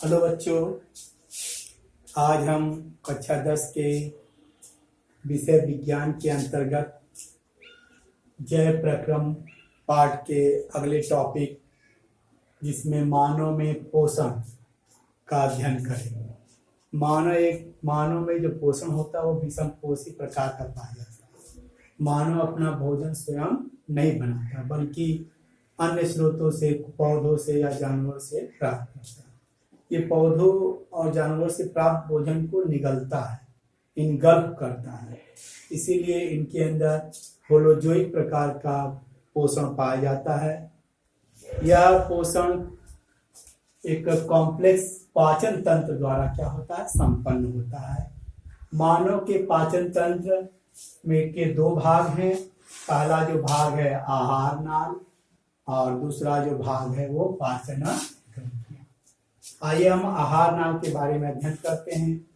Hello बच्चों, आज हम कक्षा 10 के विषय विज्ञान के अंतर्गत जैव प्रक्रम पाठ के अगले टॉपिक जिसमें मानव में पोषण का अध्ययन करेंगे। मानव में जो पोषण होता है वो विषम पोषी प्रकार का पाया जाता है। मानव अपना भोजन स्वयं नहीं बनाता बल्कि अन्य स्रोतों से, पौधों से या जानवर से प्राप्त करता है। ये पौधों और जानवर से प्राप्त भोजन को निगलता है, इनगल्फ करता है। इसीलिए इनके अंदर होलोजोइक प्रकार का पोषण पाया जाता है। यह पोषण एक कॉम्प्लेक्स पाचन तंत्र द्वारा क्या होता है, संपन्न होता है। मानव के पाचन तंत्र में के दो भाग हैं। पहला जो भाग है आहार नाल और दूसरा जो भाग है वो पाचन ग्रंथियां। आइए हम आहार नाल के बारे में अध्ययन करते हैं।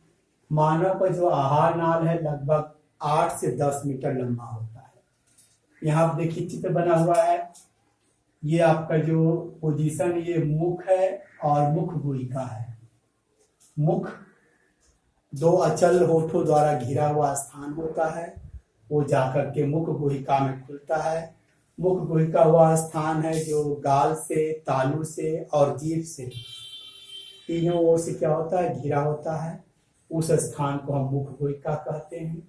मानव का जो आहार नाल है लगभग 8 से 10 मीटर लंबा होता है। यहाँ आप देखिए चित्र बना हुआ है। ये आपका जो पोजीशन, ये मुख है और मुख गुहिका है। मुख दो अचल होठों द्वारा घिरा हुआ स्थान होता है, वो जाकर के मुख गुहिका में खुलता है। मुख गुहिका हुआ स्थान है जो गाल से, तालू से और जीभ से, तीनों ओर से क्या होता है, घिरा होता है। उस स्थान को हम मुख गुहिका कहते हैं।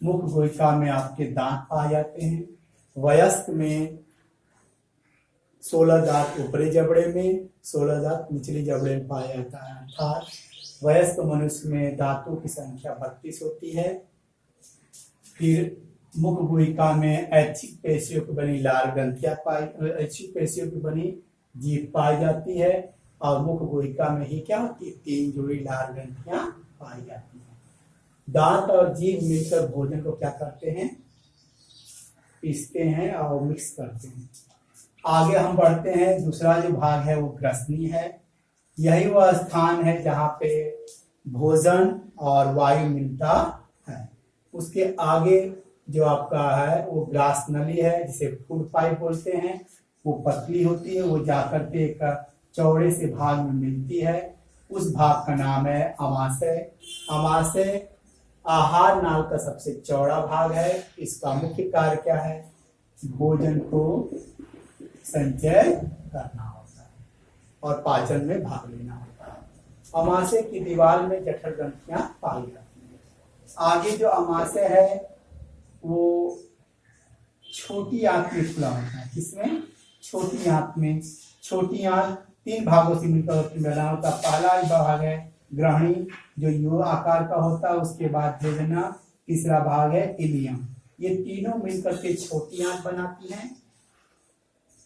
मुख गुहिका में आपके दांत पाए जाते हैं। वयस्क में 16 दांत ऊपरी जबड़े में, 16 दांत निचली जबड़े में पाया जाता है। अर्थात वयस्क मनुष्य में दांतों की संख्या 32 होती है। फिर मुख गुहिका में ऐच्छिक पेशियों की बनी लाल ग्रंथियां ऐच्छिक पेशियों की बनी जीभ पाई जाती है और मुख गुहिका में ही क्या होती है, 3 जोड़ी लाल ग्रंथियां पाई जाती है। दांत और जीभ मिलकर भोजन को क्या करते हैं, पीसते हैं और मिक्स करते हैं। आगे हम बढ़ते हैं। दूसरा जो भाग है वो ग्रसनी है। यही वह स्थान है जहाँ पे भोजन और वायु मिलता है। उसके आगे जो आपका है वो ग्रास नली है, जिसे फूड पाइप बोलते हैं। वो पतली होती है, वो जाकर के एक चौड़े से भाग में मिलती है। उस भाग का नाम है अमाशय। अमाशय आहार नाल का सबसे चौड़ा भाग है। इसका मुख्य कार्य क्या है, भोजन को संचय करना होता है और पाचन में भाग लेना होता है। अमाशय की दीवार में जठर ग्रंथियां पाई जाती हैं। आगे जो अमाशय है वो छोटी आंत में खुला होता है। किसमें, छोटी आंत में। छोटी आंत 3 भागों से मिलकर बना होता है। पहला भाग है ग्रहणी जो यू आकार का होता है। उसके बाद भेजना, तीसरा भाग है इलियम। ये तीनों मिलकर के छोटी आंत बनाती हैं।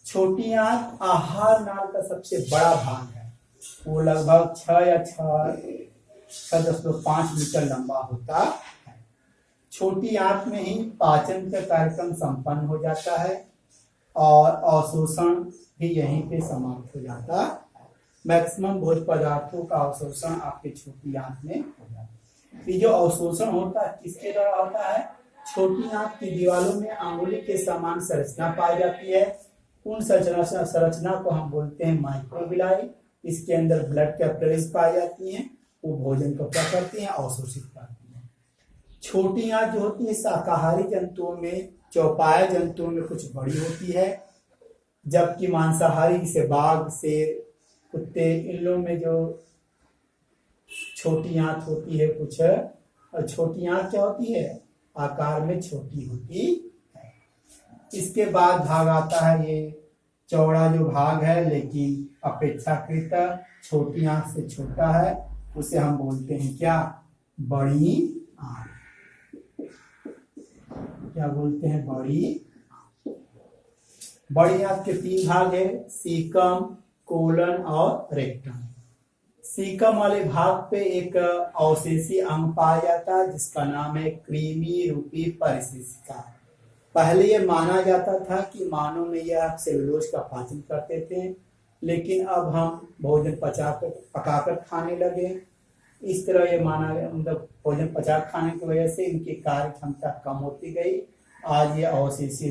छोटी आंत आहार नाल का सबसे बड़ा भाग है। वो लगभग 6.5 मीटर लंबा होता है। छोटी आंत में ही पाचन का कार्यक्रम संपन्न हो जाता है और अवशोषण भी यहीं पे समाप्त हो जाता है। मैक्सिमम भोज्य पदार्थों का अवशोषण आपके छोटी आंत में हो जाता है। ये जो अवशोषण होता है किसके द्वारा होता है, छोटी आंत की दीवारों में अंगुली के समान संरचना पाई जाती है। उन संरचना को हम बोलते हैं माइक्रोविलाई। इसके अंदर ब्लड कैपिलरीज पाई जाती हैं। वो भोजन को क्या करती हैं, अवशोषित करती हैं। छोटी आंत जो होती है शाकाहारी जंतुओं में, चौपाया जंतुओं में कुछ बड़ी होती है, जबकि मांसाहारी जैसे बाघ, शेर, कुत्ते, इन लोगों में जो छोटी आंत होती है कुछ, और छोटी आंत क्या होती है, आकार में छोटी होती है। इसके बाद भाग आता है ये चौड़ा जो भाग है लेकिन अपेक्षाकृत छोटी आंत से छोटा है। उसे हम बोलते हैं क्या, बड़ी आंत। क्या बोलते हैं, बड़ी आंत। बड़ी आंत के 3 भाग है, सीकम, कोलन और रेक्टम। सीकम वाले भाग पे एक अवशेषी अंग पाया जाता है जिसका नाम है कृमि रूपी परिशिष्टिका। पहले ये माना जाता था कि मानव में यह सेलुलोज का पाचन करते थे, लेकिन अब हम भोजन पकाकर खाने लगे। इस तरह ये माना गया, मतलब भोजन पचा खाने की वजह से इनकी कार्य क्षमता कम होती गई। आज ये अवशेषी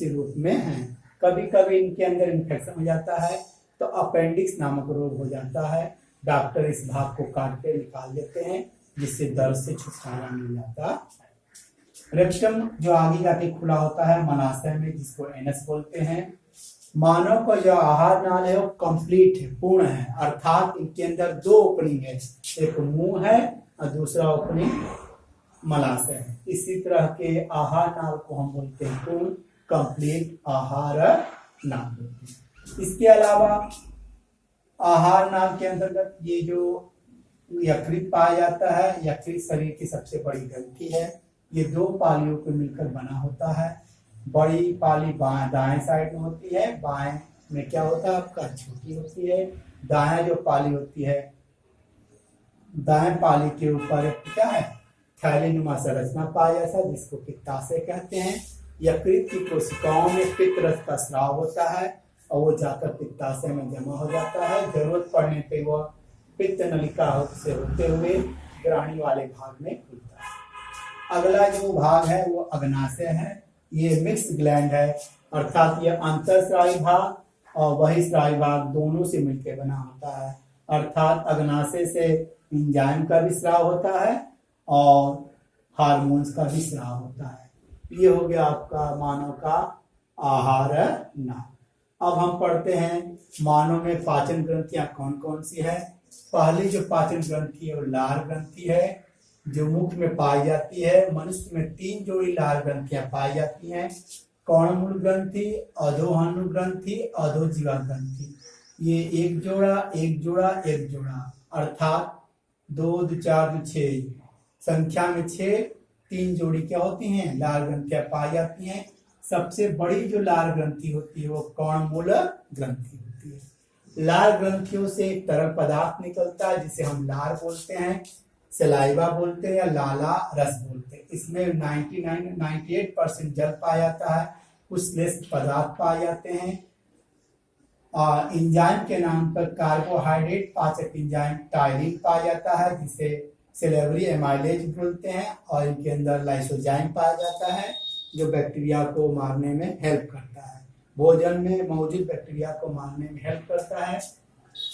रूप में है। कभी कभी इनके अंदर इन्फेक्शन हो जाता है तो अपेंडिक्स नामक रोग हो जाता है। डॉक्टर इस भाग को काट के निकाल देते हैं, जिससे दर्द से छुटकारा मिल जाता है। रेक्टम जो आगे जाके खुला होता है मलाशय में, जिसको एनस बोलते हैं। मानव का जो आहार नाल है वो कंप्लीट है, पूर्ण है, अर्थात इनके अंदर दो ओपनिंग है, एक मुंह है और दूसरा ओपनिंग मलाशय है। इसी तरह के आहार नाल को हम बोलते हैं पूर्ण, कंप्लीट आहार नाल बोलते हैं। इसके अलावा आहार नाल के अंतर्गत ये जो यकृत पाया जाता है, यकृत शरीर की सबसे बड़ी ग्रंथि है। ये दो पालियों को मिलकर बना होता है। बड़ी पाली दाएं साइड में होती है, बाएं में क्या होता है आपका छोटी होती है। दाएं जो पाली होती है, दाएं पाली के ऊपर क्या है थैलीनुमा संरचना पाया जाता है, जिसको पित्ताशय कहते हैं। यकृत की कोशिकाओं में पित्त रस का स्राव होता है और वो जाकर पित्ताशय में जमा हो जाता है। जरूरत पड़ने पे वह पित्त नलिका से होते हुए ग्राही वाले भाग में खुलता है। अगला जो भाग है वो अग्नाशय है। ये मिक्स ग्लैंड है, अर्थात ये अंतःस्रावी भाग और बहिःस्रावी भाग दोनों से मिलकर बना होता है। अर्थात अग्नाशय से एंजाइम का भी स्राव होता है और हार्मोन्स का भी स्राव होता है। ये हो गया आपका मानव का आहार नाल। अब हम पढ़ते हैं मानव में पाचन ग्रंथियां कौन कौन सी है। पहली जो पाचन ग्रंथि है वो लार ग्रंथि है, जो मुख में पाई जाती है। मनुष्य में 3 जोड़ी लार ग्रंथियां पाई जाती हैं, कर्णमूल ग्रंथि, अधोहनु ग्रंथि, अधोजीवा ग्रंथि। ये एक जोड़ा एक जोड़ा एक जोड़ा, अर्थात 2 2 4 2 6 संख्या में 6 3 जोड़ी क्या होती हैं लार ग्रंथियां पाई जाती हैं। सबसे बड़ी जो लार ग्रंथि होती है वो कर्णमूल ग्रंथि होती है। लार ग्रंथियों से एक तरल पदार्थ निकलता है जिसे हम लार बोलते हैं, सलाइवा बोलते हैं या लाला रस बोलते हैं। इसमें 98% जल पाया जाता है, कुछ श्लेष्म पदार्थ पाए जाते हैं। एंजाइम के नाम पर कार्बोहाइड्रेट पाचक एंजाइम टायरिन पाया जाता है, जिसे सेलेवरी एमाइलेज बोलते हैं। और इनके अंदर लाइसोजाइम पाया जाता है, जो बैक्टीरिया को मारने में हेल्प करता है, भोजन में मौजूद बैक्टीरिया को मारने में हेल्प करता है।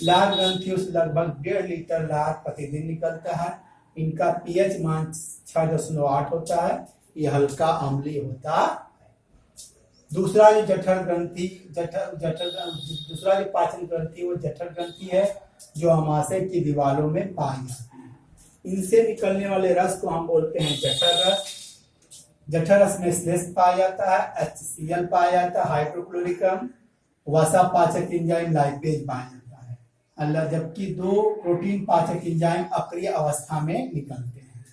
लार ग्रंथियों से लगभग 1.5 लीटर लार प्रतिदिन निकलता है। इनका पीएच मान 6.8 होता है। ये हल्का अम्लीय होता है। दूसरा जो जठर ग्रंथि दूसरा जो पाचन ग्रंथि वो जठर ग्रंथि है, जो अमाशय की दीवारों में पाई जाती है। इनसे निकलने वाले रस को हम बोलते हैं जठर रस। जठर रस में श्लेष्म पाया जाता है, HCl पाया जाता है, हाइड्रोक्लोरिक अम्ल, वसा पाचक एंजाइम लाइपेज पाया जाता है। अल्लाह जबकि 2 प्रोटीन पाचक एंजाइम अक्रिय अवस्था में निकलते हैं।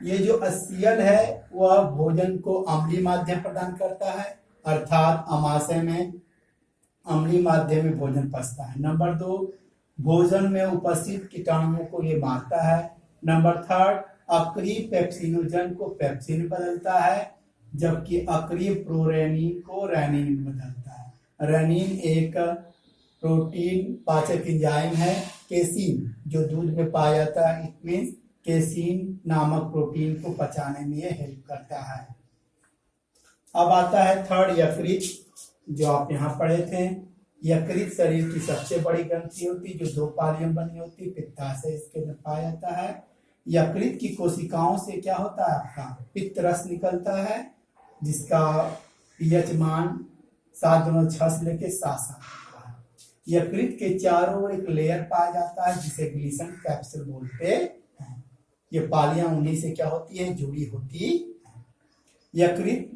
ये जो HCl है वह भोजन को अम्लीय माध्यम प्रदान करता है, अर्थात अमाशय में अम्लीय माध्यम में भोजन पचता है। नंबर 2, भोजन में उपस्थित कीटाणुओं को ये मारता है। नंबर 3, अक्रिय पेप्सिनोजन को पेप्सिन बदलता है, जबकि अक्रिय प्रोरेनिन को रेनिन बदलता है। रेनिन एक प्रोटीन पाचक एंजाइम है। केसीन जो दूध में पाया जाता है, इट मीन्स केसीन नामक प्रोटीन को पचाने में ये हेल्प करता है। अब आता है 3rd यकृत, जो आप यहाँ पढ़े थे। यकृत शरीर की सबसे बड़ी ग्रंथि होती, जो 2 पालियों बनी होती, पित्ताशय इसके अंदर पाया जाता है। यकृत की कोशिकाओं से क्या होता है आपका पित्त रस निकलता है, जिसका पीएच मान 7.6 से लेके 7 होता है। यकृत के चारों ओर एक लेयर पाया जाता है, जिसे ग्लीसन कैप्सूल बोलते हैं। ये पालियां उन्हीं से क्या होती है जुड़ी होती है। यकृत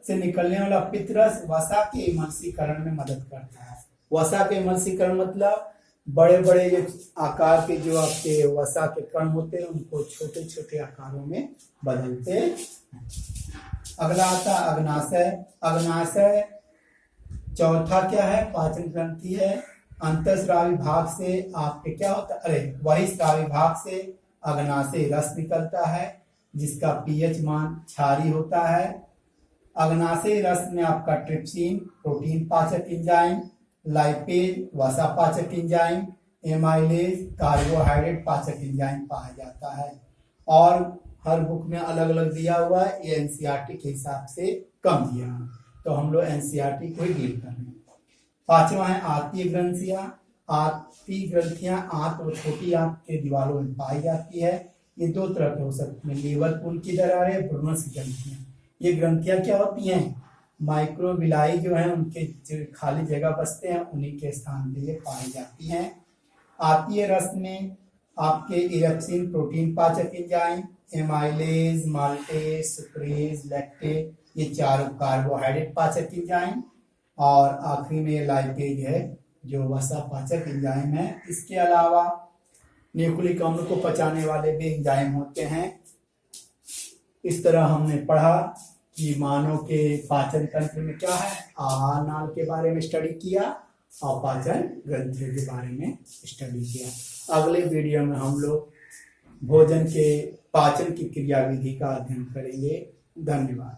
से निकलने वाला पित्त रस वसा के इमल्सीकरण में मदद करता है। वसा के इमल्सीकरण मतलब बड़े बड़े जो आकार के जो आपके वसा के कण होते हैं उनको छोटे छोटे आकारों में बदलते हैं। अगला आता है अग्नाशय। अग्नाशय चौथा क्या है पाचन ग्रंथि है। अंतःस्रावी भाग से आपके क्या होता है बहिःस्रावी भाग से अग्नाशय रस निकलता है, जिसका पीएच मान क्षारीय होता है। अग्नाशय रस में आपका ट्रिप्सिन प्रोटीन पाचक एंजाइम, लाइपेज वसा पाचक एंजाइम, एमाइलेज कार्बोहाइड्रेट पाचक एंजाइम पाया जाता है। और हर बुक में अलग अलग दिया हुआ है, ये एनसीईआरटी के हिसाब से कम दिया है, तो हम लोग एनसीईआरटी को ही डील कर रहे हैं। पांचवा है आंतीय ग्रंथियां। आंतीय ग्रंथियां आंत और छोटी आंत के दीवारों में पाई जाती है। ये दो तरह की हो सकती है, लीवर पुल की दरारें, ब्रूनस की ग्रंथियां। ये ग्रंथियां क्या होती हैं, माइक्रोविलाई जो है उनके जो खाली जगह बसते हैं उन्हीं के स्थान पे ये पाई जाती हैं। आंतीय रस में आपके इरेप्सिन प्रोटीन पाचक enzyme, amylase, maltase, sucrase, lactase, ये चारों कार्बोहाइड्रेट पाचक एंजाइम, और आखिरी में लाइपेज है जो वसा पाचक एंजाइम है। इसके अलावा न्यूक्लिक अम्ल को पचाने वाले भी एंजाइम होते हैं। इस तरह हमने पढ़ा कि मानव के पाचन तंत्र में क्या है, आहार नाल के बारे में स्टडी किया और पाचन ग्रंथियों के बारे में स्टडी किया। अगले वीडियो में हम लोग भोजन के पाचन की क्रियाविधि का अध्ययन करेंगे। धन्यवाद।